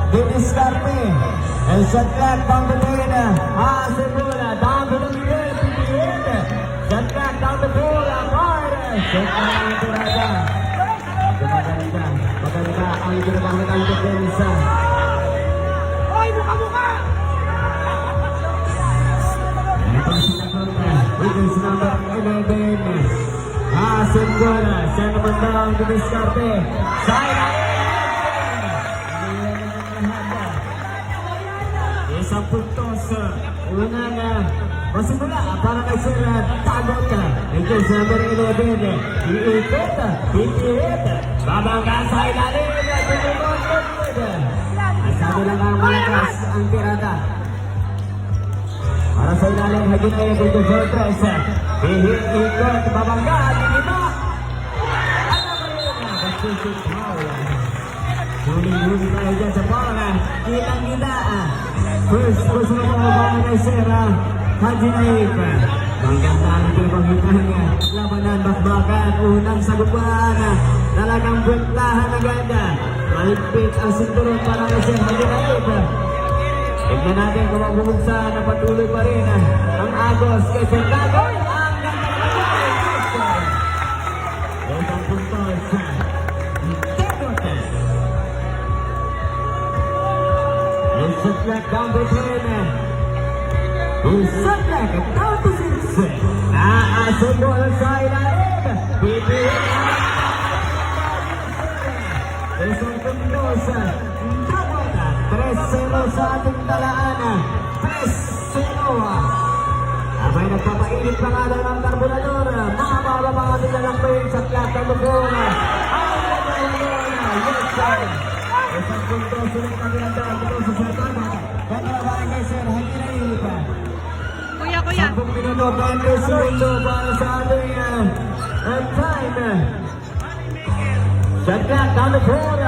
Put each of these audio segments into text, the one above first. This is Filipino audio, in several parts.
Diniscarte. El shot clock down the lane. Bola down to the middle. Shot clock down the bola. Card. Shot clock ang tirada. Maganda ang ginagawa ng depensa. Hoy, buka-buka! Ito si Nakota. Wiggins number 11. Bola. Siya naman daw ang Diniscarte. Side. Isang puntos. Unang masimula para kay Sir Tagot. Ito si number 11. Iikot. Itihit. Babangga sa ilalim. Sabi lang ang malakas ang tirada. Para sa ilalim, hagin ay ito Fortress. Ikot. Babangga. Tinita. Ano ba yun? Baptistic power. Huli-huli tayo dyan sa bola. Kitang-kita. First na mga kay Sir Haji Naif. Maganda ang pinapanghitan niya. Labanan, bakbakan, unang sagupan. Talagang bwentahan agad. Mahigpit ang sinturon para kay Sir Haji Naif. Tignan natin kung magbubugsa na patuloy pa rin ang agos kay Sir Dagoy. Ang ganda ng agos. Isang puntos. Shot clock down to 10. Shot clock down to 6. Naasog bola sa ilalim. Pipiliin. Isang puntos. Dapat 3-0 sa ating talaan. 3-0. Abay nagpapainit pa nga lang ang karburador. Nakababa pa nga nila lang pa yung shot clock down to 4. Ang karburador. Yes, sir. Isang puntos ulit ang ginandaan dito sa Sartana. Pagkabahan kay Sir Haji Naif. Kuya. 10 minuto, 20 segundo para sa ating time. Shot clock down the floor.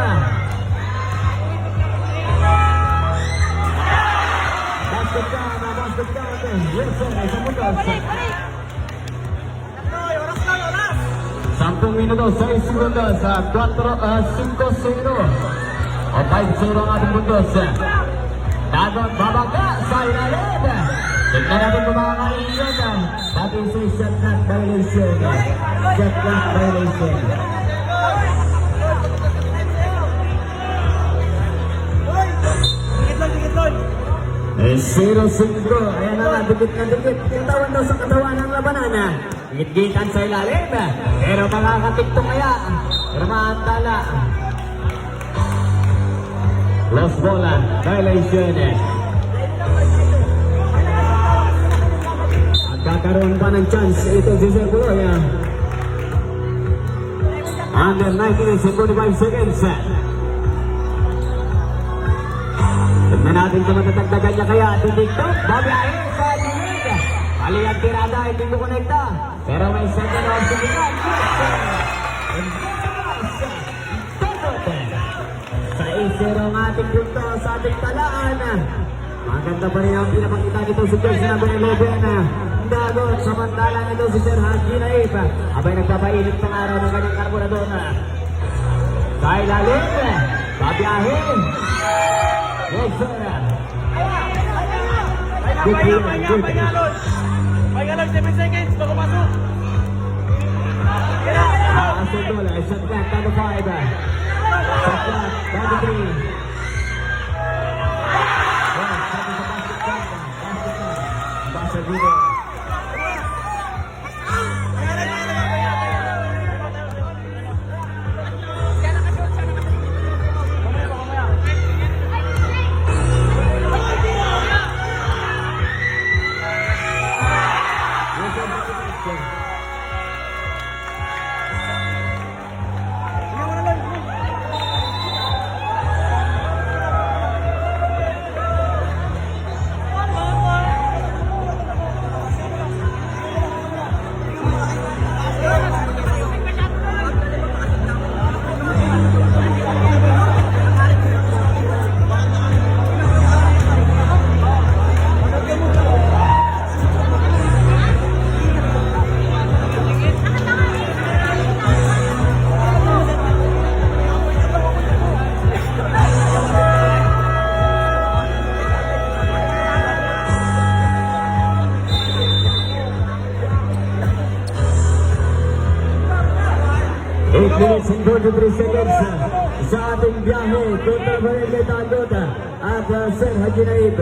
Basket down. Yes, sir. Isang puntos. 10 minuto, 6 segundo sa 5-0. O 5-0 ang ating puntos. Dagot babangga sa ilalim. Tignan natin kung makakaingat. Dati sa shot clock violation. Shot clock violation. Dikit lang. 0-5. Ayan na nga, dikit na dikit. Katawan daw sa katawan ng labanan. Gitgitan sa ilalim. Pero makakatikto kaya. Pero maantala. Lost bola, violation. Magkakaroon pa ng chance ito si Sir Buloy. Under 19.45 seconds. Tignan natin kung matatagdagan niya kaya. Titiktok, babiyahin sa dinig. Mali ang tirada, hindi ko konekta. Pero may second off sa tingnan. Sa 8-0 ang ating punto sa ating talaan. Maganda pa rin ang pinapakita nito si Jersey number 11. Dagot, samantalang ito si Sir Haji Naif. Abay nagpapainit ng araw ng kanyang karburador. Sa ilalim, babiyahin. Yes, sir. Pahinga, 7 seconds bago pasok. Asal bola, shot clock down to 5. Shot clock down to 3. Basket video. minutes and 43 seconds sa ating biyahe kontra Barangay Tagod at Sir Haji Naib.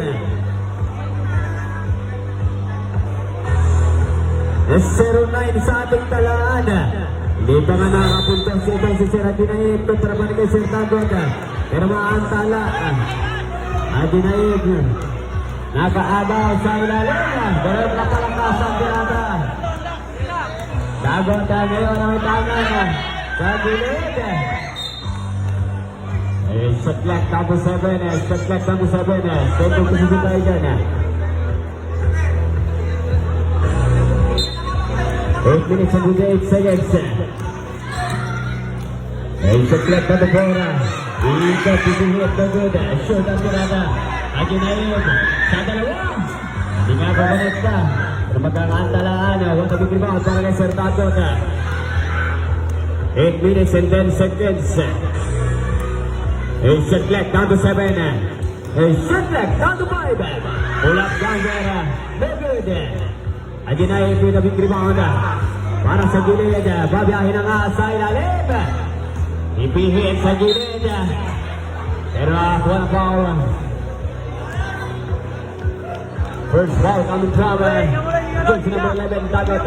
09 sa ating talaan. Hindi pa nga nakapunta si Sir Haji Naib kontra Barangay Sir Tagod. Pero maantala Haji Naib nakaabaw sa ilalim. Ganun na palakas ang tirada. Tagod ngayon ang tangan sa gilid. Shot clock number 7. Shot clock number 7. Second position tayo dyan. 8 minutes and 58 seconds. Shot clock number 4. Ikat pipihit na good. Shot ang tirada. Haji Naib sa dalawa. Hindi nga pabanit na. Pero magkakaantalaan. What a big rebound para kay Sir Tagod. 8 minutes and 10 seconds. Shot clock number 7. Shot clock number 5. Ulap Gangera. No good. Haji Naib with a big rebound. Para sa gilid. Babiyahin ang sa ilalim. Ipihit sa gilid. Pero wala foul. First foul coming from jersey number 11 Tagod.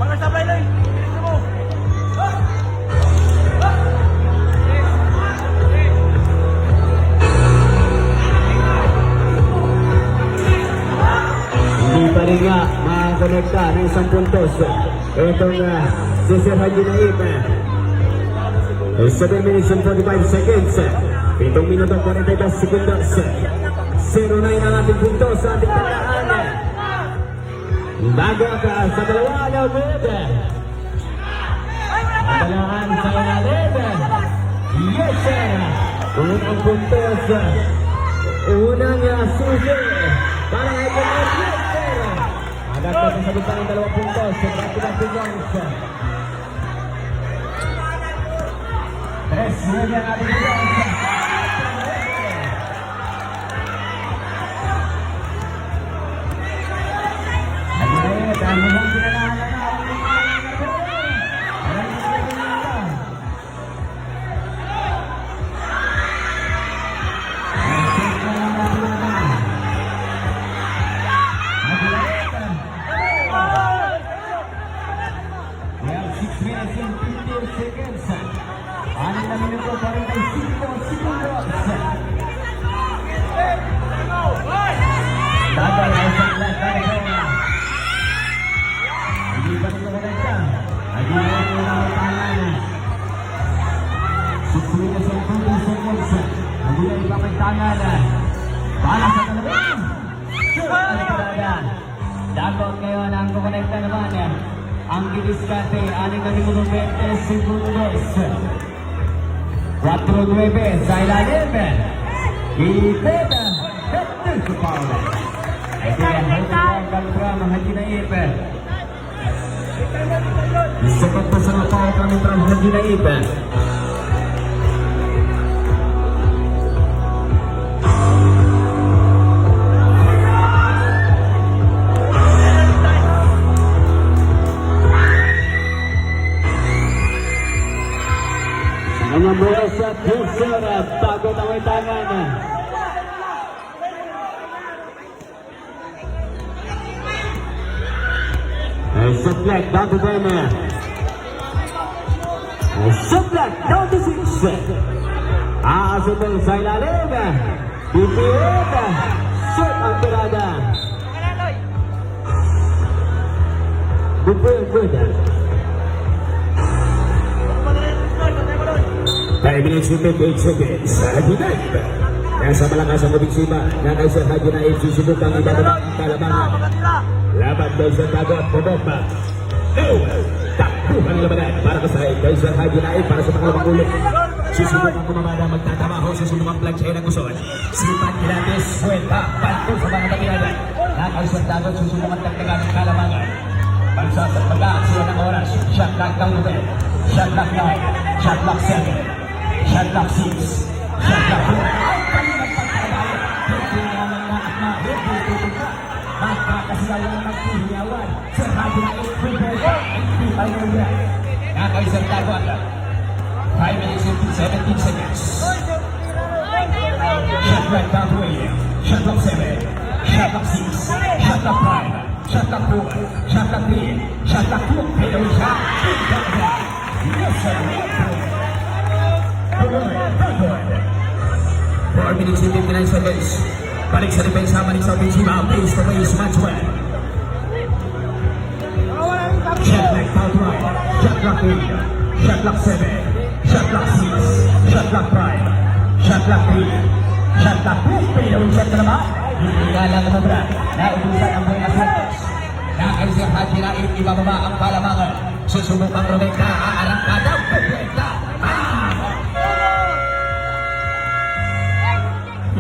Pagkasabay lang. Hindi pa rin nga makakonekta ng isang puntos. Itong si Sir Haji Naib. 7 minutes and 45 seconds. 7 minuto 42 sekundos. 0-9 ang ating puntos sa ating talaan. Tagod sa dalawa. No good. Talaan sa ilalim. Yes sir. Unang puntos. Unang susi. Para kay Yes sir. Agad pa sa sabitan ng 2 puntos. Practical points. 3-9 ang ating puntos. Para sa talabang Tagod ngayon ang kukonekta naman ang gidiskate 6 segundos 4-9 sa ilalim Ipeda Hector sa Paula ito ang hotang kalibra ng Haji Naib isapat pa sa napaw kami from Haji Naib. Ang mula sa Pilser, Tagod ang may tangan. Suplek down to 10. Suplek down to 6. Aasubol sa ilalim. Pipirip. Shoot ang tirada. Good. 5 minutes and 58 seconds. Haji Naib. Nasa malakas ang mabigsiba na kay Sir Haji Naib susubukang ibababa ang kalamangan. Laban kay Sir Tagod. Pabomba. Takbuhan ang labanan para kasay kay Sir Haji Naib para sa pangalawang ulit. Susubukang kumamada magtatabaho sa sulungang plancha ng guson. Sipan Pilates. Suelta. Panto sa mga tagiladan. Na kay Sir Tagod susubukang tagtagan ng kalamangan. Pagsasagpagaan sila ng oras. Shot clock down to 10. Shot clock 9. Shot clock 7. Shot clock 6. Shot clock 4. Ang kanilang pagkakabayan. Pagkakabayan na at mahigit. Magkakasilayan ng paghihiyawan. Sir Haji Naib. Prepare. Hindi tayo Kaiser Dagon. 5 minutes and 17 seconds. Shot clock back away. Shot clock 7. Shot clock 6. Shot clock 5. Shot clock 4. Shot clock 3. Shot clock 2. Pero shot. Yes, sir. 4 minutes and 59 seconds. Balik sa depensa, balik sa ofensiva. Face to face, match well. Shot clock out right. Shot clock 8. Shot clock 7. Shot clock 6. Shot clock 5. Shot clock 3. Shot clock 2. Pero shot na naman. Hindi nga lang namabra. Naubusan ang Buenas Aires. Nakaisip Haji Naim, ibababa ang palamangan. Susubukang Rebecca, aarangkada, Rebecca.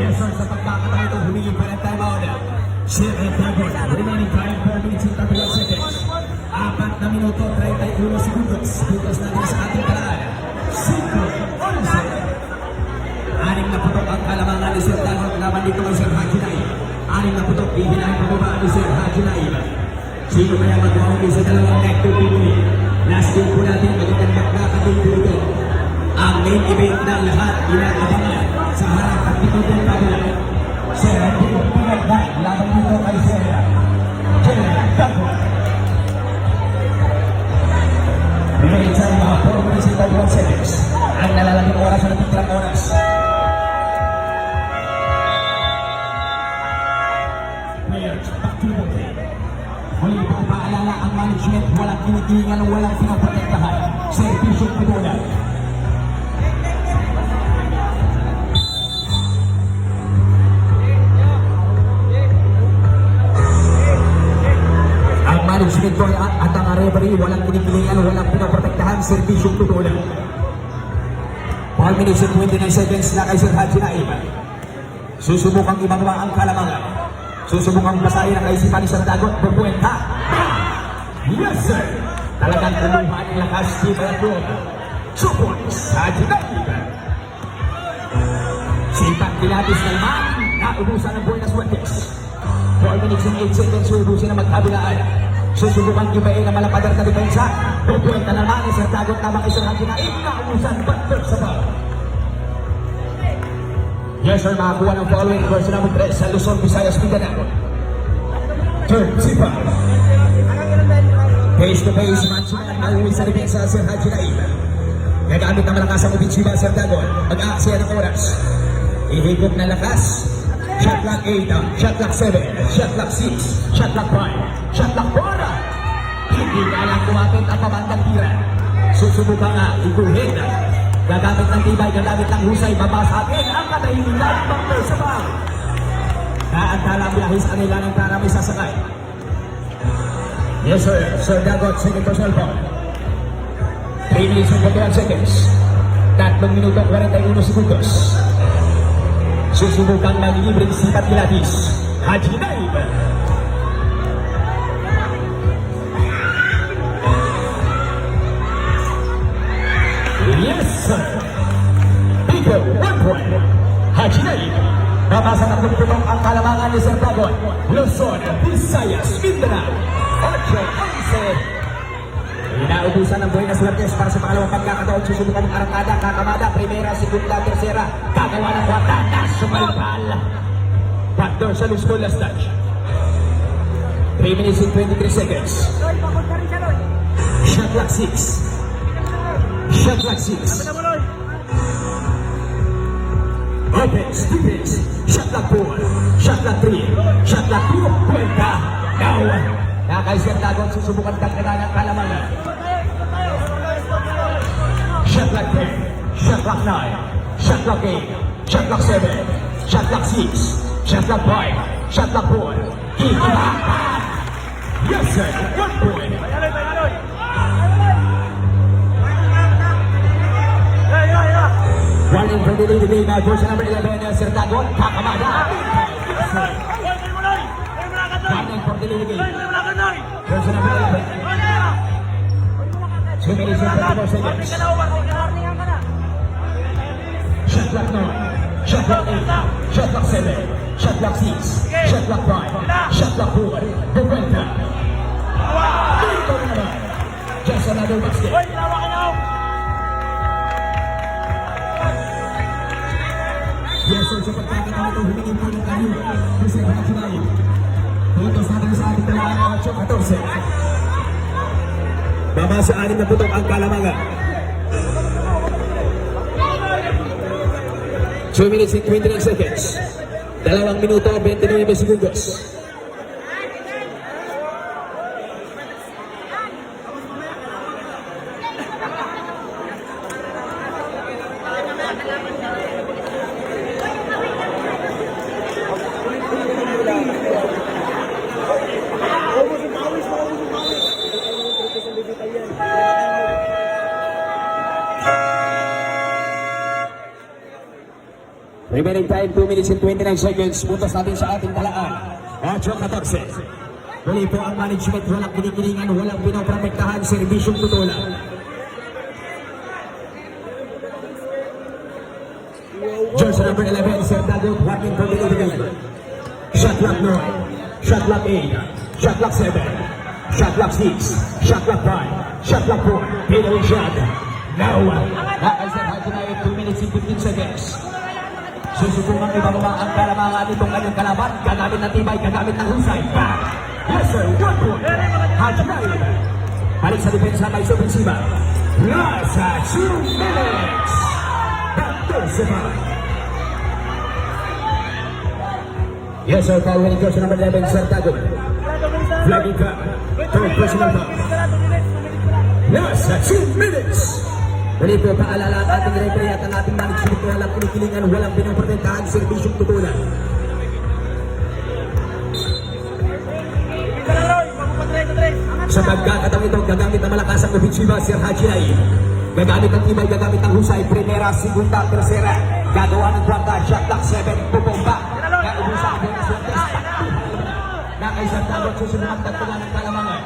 Yes, sir, sa pagkakataon ito, humingi pa ng time-out. Sheriff Dagon, remaining time 4 minutes and 31 seconds. 4 na minuto, 31 segundos. Putos natin sa ating kalaan. 5-11. 6 na putok ang kalamangan ni Sir Dagon laban dito kay Sir Haji Naim. 6 na putok, ihinahin pababa ni Sir Haji Naim. Sino kaya magmahuli sa dalawang neck to Pinoy? Last game po natin, magandang magkakatong dito. Ang main event ng lahat, inaabangan sa harap at dito ng kabila. Sir, pinag na laban dito kay Sir Dagon. Remaining time mga 4 minutes and 31 seconds. Ang nalalaging oras na natitirang oras. Players, back to the ball. Muli pang paalala ang management, walang kinikilingan, walang pinaprotektahan. Servisyo pinunan. Ang management ko at ang referee, walang kinikilingan, walang pinaprotektahan. Servisyo pinunan. 5 minutes and 29 seconds na kay Sir Haji Naim. Susubukang ibangwa ang kalamangan. Susubukang basahin ang kaisipan ni Sir Dagon. Berpuenta. Yes, sir. Talagang kuluhan ng lakas si Pedro. Support sa Haji Naim. Sipag dilabis na naman. Naubusan ng Buenas Aires. 4 minutes and 8 seconds. Ubusin na magkabilaan. Susubukang ibain ang malapadar na depensa. Berpuenta na naman ni Sir Dagon. Tama kay Sir Haji Naim. Naubusan. Batter sa ball. Yes, sir, makakuha ng following version number 3 sa Luzon, Visayas, Mindanao. Turn, sipa. Face-to-face match na nauwi sa depensa Sir Haji Naim. Gagamit ng malakas ang ofensiba Sir Dagon. Mag-aaksaya ng oras. Ihigop na lakas. Shot clock 8, shot clock 7, shot clock 6, shot clock 5, shot clock 4. Hindi na lang kumapit ang pabandang tira. Susubukan nga, iguhin. Gagamit ng tibay, gagamit ng husay, babasagin ang katahimikan ng persabang. Naantala ang biyahis ang nila ng para may sasakay. Yes, sir. Sir Dagon, second personal foul. 3 minutes and 41 seconds. 3 minuto 41 segundos. Susubukan mag-libreng sipat kilatis. Haji Naim. Yes, sir. Pico, 1 point. Haji Naim. Babasa ng pagputong ang kalamangan ni Sir Dagon. Luzon, Visayas, Mindanao. 8-11. Inaubusan ng Buenas Aires para sa pangalawang pagkakataon. Susubukan ng arangkada, kakamada, primera, segunda, tercera. Kagawa ng kwata, nasumalpal. Backdoor sa Luzon, last touch. 3 minutes and 23 seconds. Shot clock 6. Shot clock 6. Offense, defense. Shot clock 4. Shot clock 3. Shot clock 2. Cuenta. Now. Kay Sir Dagon, susubukan dagdagan ng kalamangan. Shot clock 10. Shot clock 9. Shot clock 8. Shot clock 7. Shot clock 6. Shot clock 5. Shot clock 4. Yes, sir. 1 point. Running for the lead today by version number 11, Sir Dagon, kakamada. Running for the lead today. Version number 11. 2 minutes and 34 seconds. Shot clock 9. Shot clock 8. Shot clock 7. Shot clock 6. Shot clock 5. Shot clock 4. Berpuenta. Just another basket. Yes, sir, sa pagkakataon ito, humingi po ng kayo. Kasi Hajinay. Puntos natin sa ating talagang 8-14. Baba sa 6 na putok ang Kalamanga. 2 minutes and 29 seconds. 2 minuto, 29 segundos. Remaining time 2 minutes and 29 seconds. Puntos natin sa ating talaan. 8-14. Muli po ang management. Walang kinikilingan, walang pinoprotektahan. Serbisyong tutulan. Jersey number 11, Sir Dagot, working for the Illinois. Shot clock 9, shot clock 8, shot clock 7, shot clock 6, shot clock 5, shot clock 4, pinawin shot. Now, Sir Hajinay, 2 minutes and 15 seconds. Susubukan ibababa ang Kalamanga nitong kanyang kalaban. Gagamit ng tibay, gagamit ng husay. Back! Yes sir, 1 point. Hajinay. Balik sa depensa, may subinsiba. Nasa 2 minutes. Back to Sipa. Yes sir, foul winning coach number 11, Sir Tago. Flagging ka. Third personal foul. Nasa 2 minutes. Muli po, paalala ang ating referee at ang ating management. Walang kinikilingan, walang pinoprotektahan, serbisyong tutulan. Sa pagkakataong ito, gagamit ng malakas ang ofensiba, Sir Hajinay. Gagamit ng tibay, gagamit ng husay. Primera, segunda, tercera. Gagawa ng kwarta, shot clock 7, pupomba. Naubusan ang bonus ng test. Nakaisang dagot susunod ang tagtungan ng Kalamanga.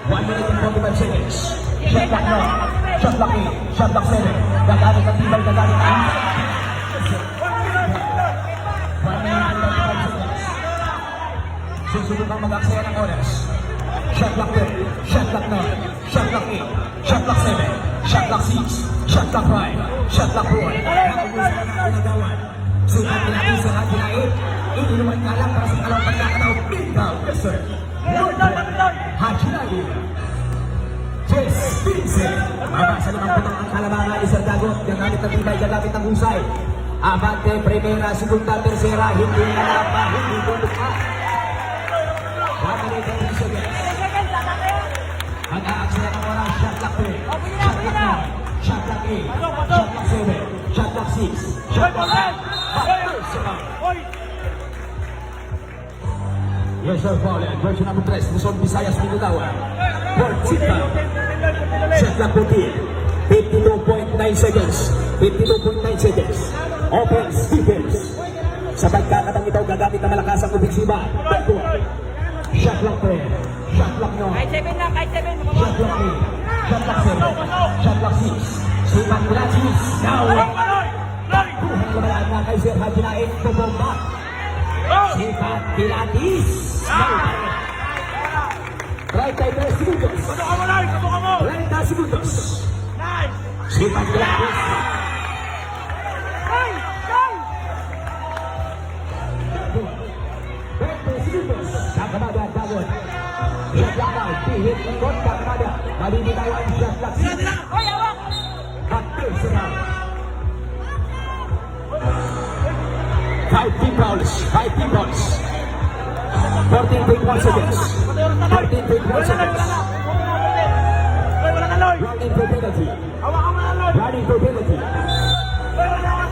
1 minute and 45 seconds. Shot clock 9. Shot clock 8, shot clock 7. Gagamit ang tibay, gagamit ang 1 minute and 45 seconds. Susubukang mag-aksaya ng oras. Shot clock 10, shot clock 9, shot clock 8, shot clock 7, shot clock 6, shot clock 5, shot clock 4. Naubusan ang pinagawan. Sukat natin sa Hajinay. Ininuman ka lang para sa kalawang pagkakataon. Big down, yes sir. Hajinay. Jess Vincent. Mabasa naman po ang Kalamanga ni Sir Dagot. Gagamit ng tibay, gagamit ng husay. Abante, primera, segunda, tercera. Hindi nalapa, hindi bumukha. 1 minute and 3 seconds. Mag-aaksaya ng oras. Shot clock 3, shot clock 9, shot clock 8, shot clock 7, shot clock 6, shot clock 5. Yes sir, foul. Version number 3, Luzon, Visayas, Mindanao. Port Sita. Shot clock 14. 52.9 seconds. 52.9 seconds. Offense, defense. Sa pagkakatang ito, gagamit ng malakas ang ofensiba. Shot clock 10. Shot clock 9. Kahit 7 na, kahit 7. Shot clock 8. Shot clock 7. Shot clock 6. Sipan Pilates. Now. Buhay labalaan na kay Sir Hajinay. Pumomba. Sipan Pilates. Right time 3 segundos. 30 segundos. Sipan Pilates. 20 segundos. Kakamada Dagon. Shot clock out. Pihit ikot Kakamada. Mabibitaw ang shot clock. Back to Sipan. 5 team fouls. 14.1 seconds. 14.1 seconds. Running for penalty. Running for penalty.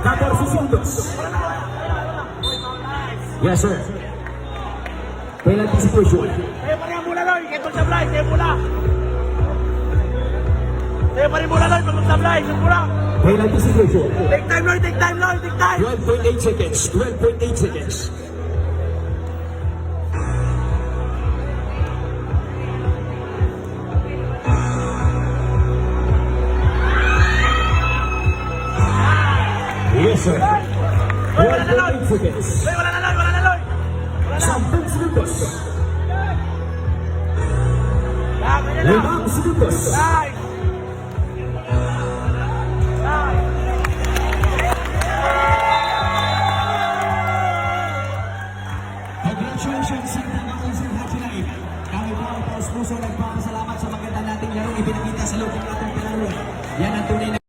14 segundos. Yes sir. Penalty situation. Saya pa rin mula, Loy. Kaya itong sablay, saya mula. Saya pa rin mula, Loy. Itong sablay, saya mula. Penalty situation. Take time, Loy. Take time, Loy. Take time. 12.8 seconds. 12.8 seconds. Yes sir. 12.8 seconds. Loy, wala na, Loy. Wala na, Loy. 10 segundos. Ganyan lang. 5 segundos. Nice. Nice. hanggang Unsur Hachilay. Kami po ang taos puso nagpapasalamat sa maganda nating larong ipinakita sa loob ng ating pinalaro. Yan ang tunay na